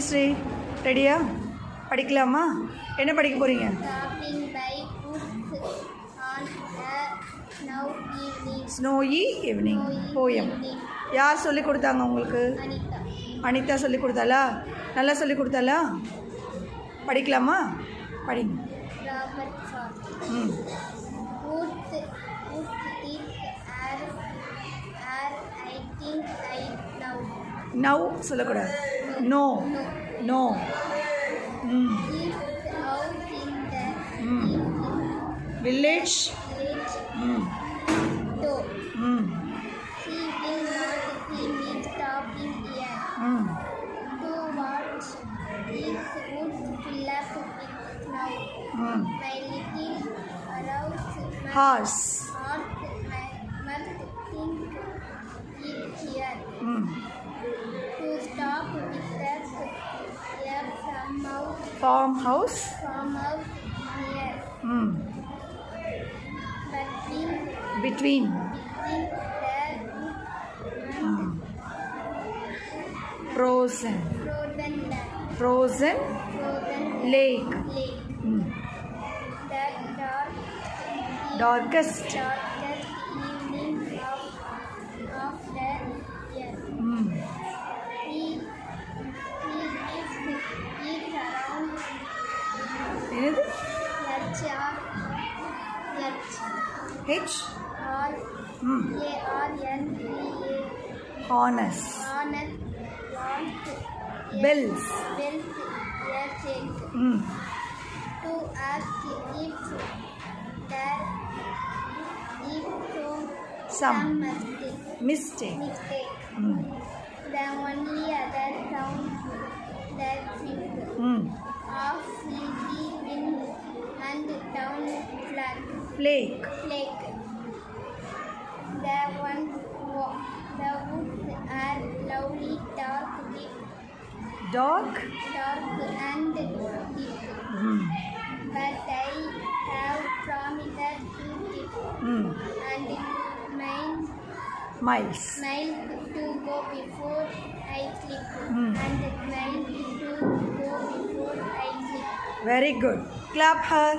ஸ்ரீ ரெடியா? படிக்கலாமா? என்ன படிக்க போகிறீங்க? Snowy evening poem. யார் சொல்லி கொடுத்தாங்க உங்களுக்கு? அனிதா சொல்லி கொடுத்தாளா? நல்லா சொல்லி கொடுத்தாளா? படிக்கலாமா? படிங்க. நவ் சொல்லக்கூடாது. No no. Village. Horse. To stop with that Farmhouse. here. Between. Frozen. Frozen lake. The Darkest. evening of the year. He is around என்னது? H. Harness. Bells. To ask if there is Some mistake. mistake. The only other sound that is of sleepy wind and down Flake. The woods are lovely dark and deep. But I have promised to keep and Miles. to go before I sleep. And to go before I sleep. Very good. Clap her.